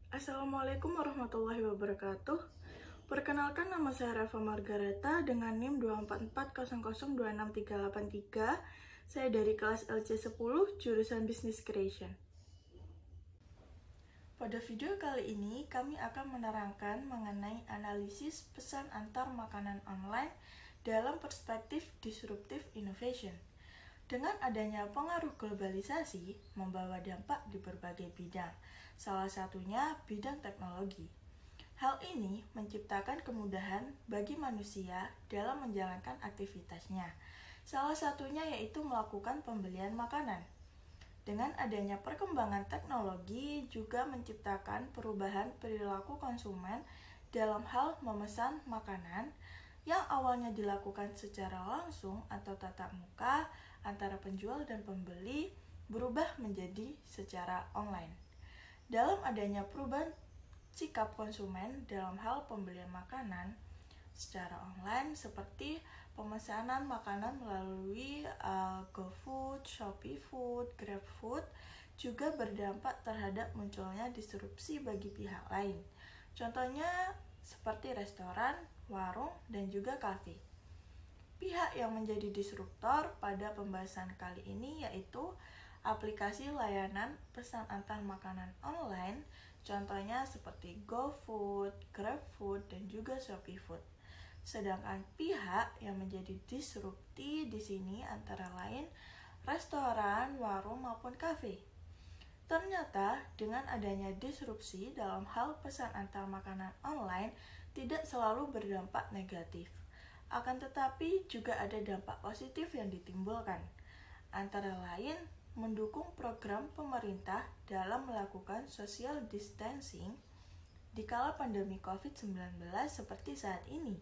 Assalamualaikum warahmatullahi wabarakatuh. Perkenalkan, nama saya Reva Margareta dengan NIM 24400263883. Saya dari kelas LC10 jurusan Business Creation. Pada video kali ini kami akan menerangkan mengenai analisis pesan antar makanan online dalam perspektif disruptive innovation. Dengan adanya pengaruh globalisasi membawa dampak di berbagai bidang, salah satunya bidang teknologi. Hal ini menciptakan kemudahan bagi manusia dalam menjalankan aktivitasnya. Salah satunya yaitu melakukan pembelian makanan. Dengan adanya perkembangan teknologi juga menciptakan perubahan perilaku konsumen dalam hal memesan makanan yang awalnya dilakukan secara langsung atau tatap muka antara penjual dan pembeli berubah menjadi secara online. Dalam adanya perubahan sikap konsumen dalam hal pembelian makanan secara online seperti pemesanan makanan melalui GoFood, Shopee Food, GrabFood juga berdampak terhadap munculnya disrupsi bagi pihak lain. Contohnya seperti restoran, warung, dan juga kafe. Pihak yang menjadi disruptor pada pembahasan kali ini yaitu aplikasi layanan pesan antar makanan online, contohnya seperti GoFood, GrabFood, dan juga Shopee Food. Sedangkan pihak yang menjadi disrupti di sini antara lain restoran, warung, maupun kafe. Ternyata dengan adanya disrupsi dalam hal pesan antar makanan online tidak selalu berdampak negatif. Akan tetapi juga ada dampak positif yang ditimbulkan. Antara lain mendukung program pemerintah dalam melakukan social distancing di kala pandemi COVID-19 seperti saat ini.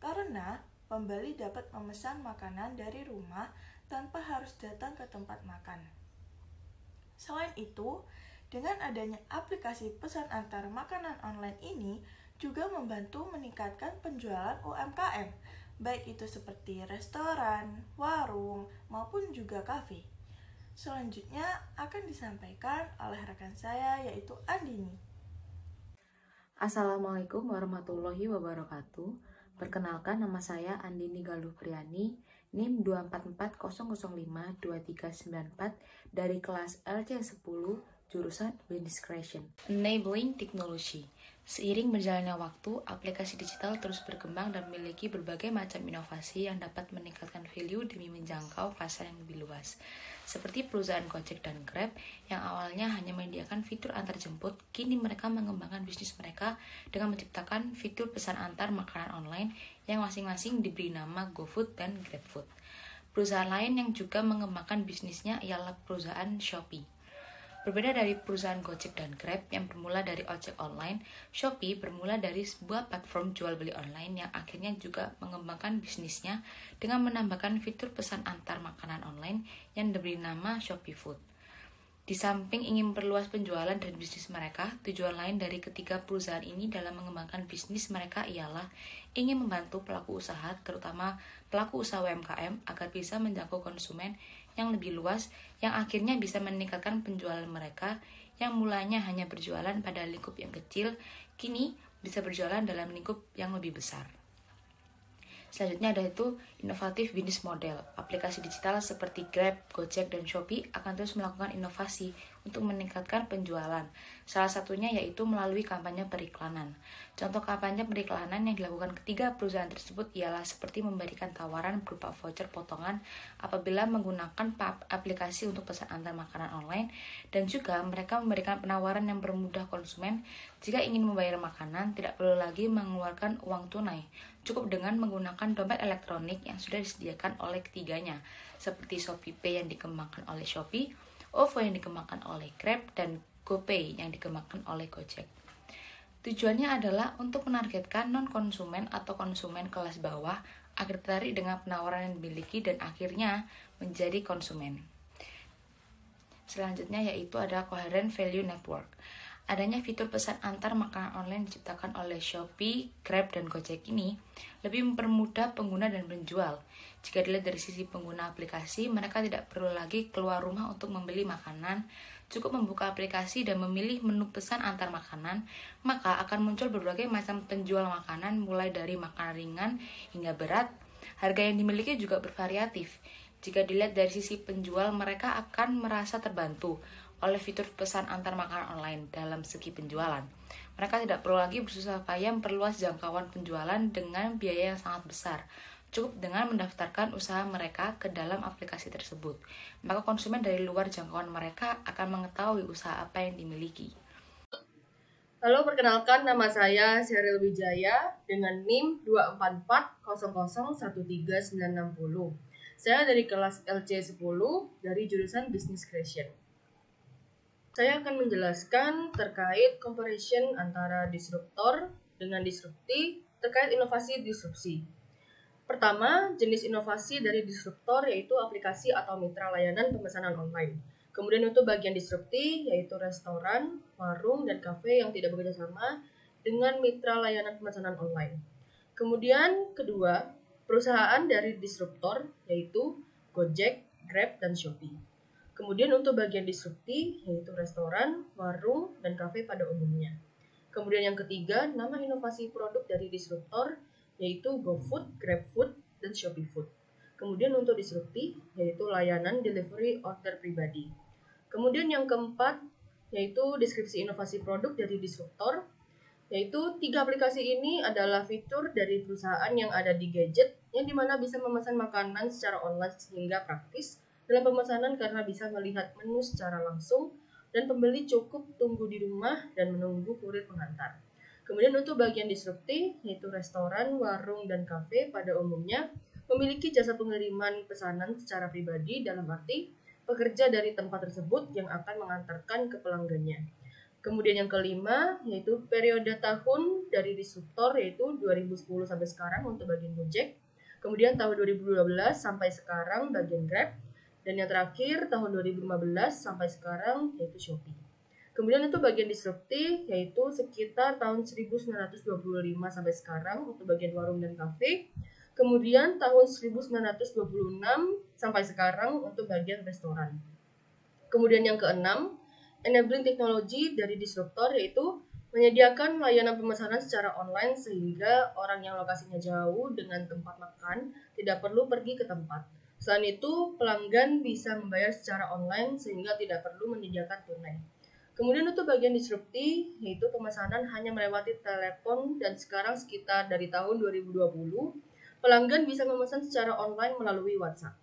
Karena pembeli dapat memesan makanan dari rumah tanpa harus datang ke tempat makan. Selain itu, dengan adanya aplikasi pesan antar makanan online ini juga membantu meningkatkan penjualan UMKM, baik itu seperti restoran, warung, maupun juga kafe. Selanjutnya akan disampaikan oleh rekan saya yaitu Andini. Assalamualaikum warahmatullahi wabarakatuh. Perkenalkan, nama saya Andini Galuh Priani, NIM 24400052394 dari kelas LC10 jurusan Business Creation. Enabling Technology. Seiring berjalannya waktu, aplikasi digital terus berkembang dan memiliki berbagai macam inovasi yang dapat meningkatkan value demi menjangkau pasar yang lebih luas. Seperti perusahaan Gojek dan Grab yang awalnya hanya menyediakan fitur antar jemput, kini mereka mengembangkan bisnis mereka dengan menciptakan fitur pesan antar makanan online yang masing-masing diberi nama GoFood dan GrabFood. Perusahaan lain yang juga mengembangkan bisnisnya ialah perusahaan Shopee. Berbeda dari perusahaan Gojek dan Grab yang bermula dari ojek online, Shopee bermula dari sebuah platform jual beli online yang akhirnya juga mengembangkan bisnisnya dengan menambahkan fitur pesan antar makanan online yang diberi nama Shopee Food. Di samping ingin memperluas penjualan dan bisnis mereka, tujuan lain dari ketiga perusahaan ini dalam mengembangkan bisnis mereka ialah ingin membantu pelaku usaha, terutama pelaku usaha UMKM, agar bisa menjangkau konsumen yang lebih luas, yang akhirnya bisa meningkatkan penjualan mereka yang mulanya hanya berjualan pada lingkup yang kecil, kini bisa berjualan dalam lingkup yang lebih besar. Selanjutnya ada itu inovatif bisnis model. Aplikasi digital seperti Grab, Gojek, dan Shopee akan terus melakukan inovasi untuk meningkatkan penjualan. Salah satunya yaitu melalui kampanye periklanan. Contoh kampanye periklanan yang dilakukan ketiga perusahaan tersebut ialah seperti memberikan tawaran berupa voucher potongan apabila menggunakan aplikasi untuk pesan antar makanan online, dan juga mereka memberikan penawaran yang bermudah konsumen jika ingin membayar makanan tidak perlu lagi mengeluarkan uang tunai. Cukup dengan menggunakan dompet elektronik yang sudah disediakan oleh ketiganya, seperti ShopeePay yang dikembangkan oleh Shopee, OVO yang dikembangkan oleh Grab, dan GoPay yang dikembangkan oleh Gojek. Tujuannya adalah untuk menargetkan non-konsumen atau konsumen kelas bawah agar tertarik dengan penawaran yang dimiliki dan akhirnya menjadi konsumen. Selanjutnya yaitu ada Coherent Value Network. Adanya fitur pesan antar makanan online diciptakan oleh Shopee, Grab, dan Gojek ini lebih mempermudah pengguna dan penjual. Jika dilihat dari sisi pengguna aplikasi, mereka tidak perlu lagi keluar rumah untuk membeli makanan, cukup membuka aplikasi dan memilih menu pesan antar makanan, maka akan muncul berbagai macam penjual makanan mulai dari makanan ringan hingga berat. Harga yang dimiliki juga bervariatif. Jika dilihat dari sisi penjual, mereka akan merasa terbantu oleh fitur pesan antar makanan online dalam segi penjualan. Mereka tidak perlu lagi bersusah payah memperluas jangkauan penjualan dengan biaya yang sangat besar. Cukup dengan mendaftarkan usaha mereka ke dalam aplikasi tersebut. Maka konsumen dari luar jangkauan mereka akan mengetahui usaha apa yang dimiliki. Halo, perkenalkan nama saya Sheryl Wijaya dengan NIM 24400013960. Saya dari kelas LC10 dari jurusan Business Creation. Saya akan menjelaskan terkait comparison antara disruptor dengan disrupti terkait inovasi disrupsi. Pertama, jenis inovasi dari disruptor yaitu aplikasi atau mitra layanan pemesanan online. Kemudian untuk bagian disrupti yaitu restoran, warung, dan kafe yang tidak bekerja sama dengan mitra layanan pemesanan online. Kemudian kedua, perusahaan dari disruptor yaitu Gojek, Grab, dan Shopee. Kemudian untuk bagian disrupti yaitu restoran, warung, dan kafe pada umumnya. Kemudian yang ketiga, nama inovasi produk dari disruptor yaitu GoFood, GrabFood, dan Shopee Food. Kemudian untuk disrupti yaitu layanan delivery order pribadi. Kemudian yang keempat yaitu deskripsi inovasi produk dari disruptor, yaitu 3 aplikasi ini adalah fitur dari perusahaan yang ada di gadget yang dimana bisa memesan makanan secara online sehingga praktis dalam pemesanan karena bisa melihat menu secara langsung dan pembeli cukup tunggu di rumah dan menunggu kurir pengantar. Kemudian untuk bagian disrupti yaitu restoran, warung, dan kafe pada umumnya memiliki jasa pengiriman pesanan secara pribadi dalam arti pekerja dari tempat tersebut yang akan mengantarkan ke pelanggannya. Kemudian yang kelima yaitu periode tahun dari disruptor yaitu 2010 sampai sekarang untuk bagian Gojek. Kemudian tahun 2012 sampai sekarang bagian Grab. Dan yang terakhir tahun 2015 sampai sekarang yaitu Shopee. Kemudian untuk bagian disrupti yaitu sekitar tahun 1925 sampai sekarang untuk bagian warung dan kafe. Kemudian tahun 1926 sampai sekarang untuk bagian restoran. Kemudian yang keenam, enabling technology dari disruptor yaitu menyediakan layanan pemesanan secara online sehingga orang yang lokasinya jauh dengan tempat makan tidak perlu pergi ke tempat. Selain itu, pelanggan bisa membayar secara online sehingga tidak perlu menyediakan tunai. Kemudian untuk bagian disrupti, yaitu pemesanan hanya melewati telepon dan sekarang sekitar dari tahun 2020, pelanggan bisa memesan secara online melalui WhatsApp.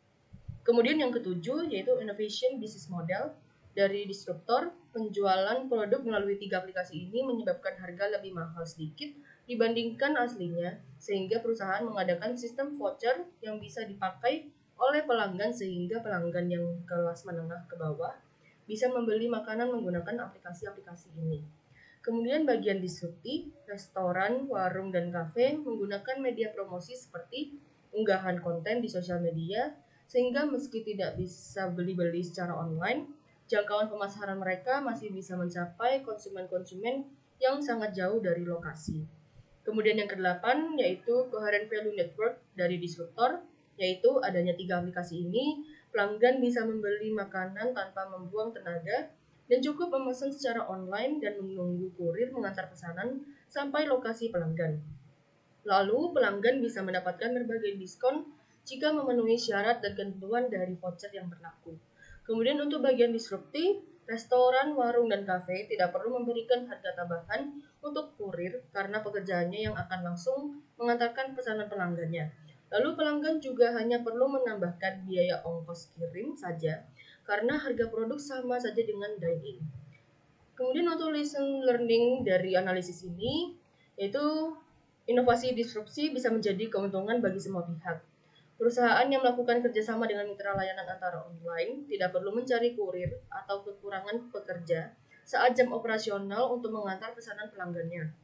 Kemudian yang ketujuh, yaitu innovation business model dari disruptor, penjualan produk melalui 3 aplikasi ini menyebabkan harga lebih mahal sedikit dibandingkan aslinya, sehingga perusahaan mengadakan sistem voucher yang bisa dipakai oleh pelanggan sehingga pelanggan yang kelas menengah ke bawah bisa membeli makanan menggunakan aplikasi-aplikasi ini. Kemudian bagian disrupti, restoran, warung, dan kafe menggunakan media promosi seperti unggahan konten di sosial media sehingga meski tidak bisa beli-beli secara online, jangkauan pemasaran mereka masih bisa mencapai konsumen-konsumen yang sangat jauh dari lokasi. Kemudian yang kedelapan yaitu coherent value network dari disruptor, yaitu adanya 3 aplikasi ini, pelanggan bisa membeli makanan tanpa membuang tenaga dan cukup memesan secara online dan menunggu kurir mengantar pesanan sampai lokasi pelanggan. Lalu, pelanggan bisa mendapatkan berbagai diskon jika memenuhi syarat dan ketentuan dari voucher yang berlaku. Kemudian untuk bagian disrupti, restoran, warung, dan kafe tidak perlu memberikan harga tambahan untuk kurir karena pekerjaannya yang akan langsung mengantarkan pesanan pelanggannya. Lalu pelanggan juga hanya perlu menambahkan biaya ongkos kirim saja karena harga produk sama saja dengan dine-in. Kemudian untuk lesson learning dari analisis ini, yaitu inovasi disrupsi bisa menjadi keuntungan bagi semua pihak. Perusahaan yang melakukan kerjasama dengan mitra layanan antara online tidak perlu mencari kurir atau kekurangan pekerja saat jam operasional untuk mengantar pesanan pelanggannya.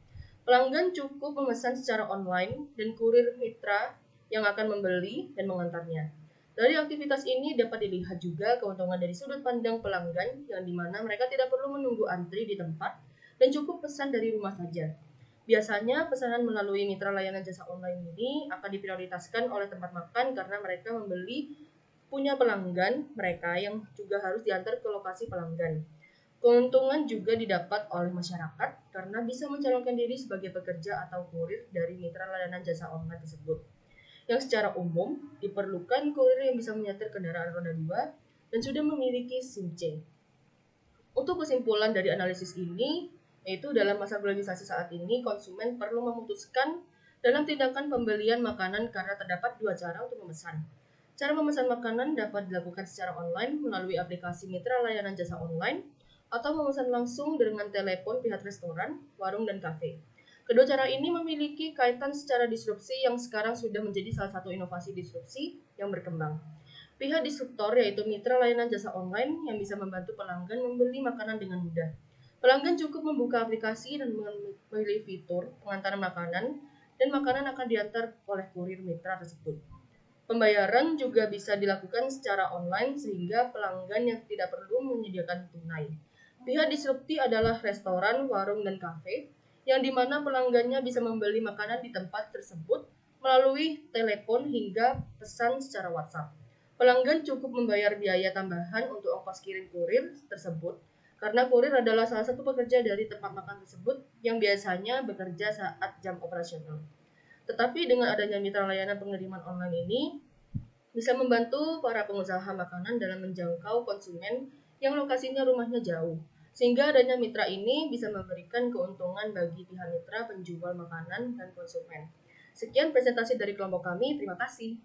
Pelanggan cukup memesan secara online dan kurir mitra yang akan membeli dan mengantarnya. Dari aktivitas ini dapat dilihat juga keuntungan dari sudut pandang pelanggan yang dimana mereka tidak perlu menunggu antri di tempat dan cukup pesan dari rumah saja. Biasanya pesanan melalui mitra layanan jasa online ini akan diprioritaskan oleh tempat makan karena mereka punya pelanggan mereka yang juga harus diantar ke lokasi pelanggan. Keuntungan juga didapat oleh masyarakat karena bisa mencalonkan diri sebagai pekerja atau kurir dari mitra layanan jasa online tersebut. Yang secara umum diperlukan kurir yang bisa menyetir kendaraan roda 2 dan sudah memiliki SIM C. Untuk kesimpulan dari analisis ini, yaitu dalam masa globalisasi saat ini, konsumen perlu memutuskan dalam tindakan pembelian makanan karena terdapat dua cara untuk memesan. Cara memesan makanan dapat dilakukan secara online melalui aplikasi mitra layanan jasa online atau memesan langsung dengan telepon pihak restoran, warung, dan kafe. Kedua cara ini memiliki kaitan secara disrupsi yang sekarang sudah menjadi salah satu inovasi disrupsi yang berkembang. Pihak disruptor yaitu mitra layanan jasa online yang bisa membantu pelanggan membeli makanan dengan mudah. Pelanggan cukup membuka aplikasi dan memilih fitur pengantaran makanan dan makanan akan diantar oleh kurir mitra tersebut. Pembayaran juga bisa dilakukan secara online sehingga pelanggan yang tidak perlu menyediakan tunai. Pihak disrupti adalah restoran, warung, dan kafe yang dimana pelanggannya bisa membeli makanan di tempat tersebut melalui telepon hingga pesan secara WhatsApp. Pelanggan cukup membayar biaya tambahan untuk ongkos kirim kurir tersebut karena kurir adalah salah satu pekerja dari tempat makan tersebut yang biasanya bekerja saat jam operasional. Tetapi dengan adanya mitra layanan pengiriman online ini bisa membantu para pengusaha makanan dalam menjangkau konsumen yang lokasinya rumahnya jauh. Sehingga adanya mitra ini bisa memberikan keuntungan bagi pihak mitra penjual makanan dan konsumen. Sekian presentasi dari kelompok kami, terima kasih.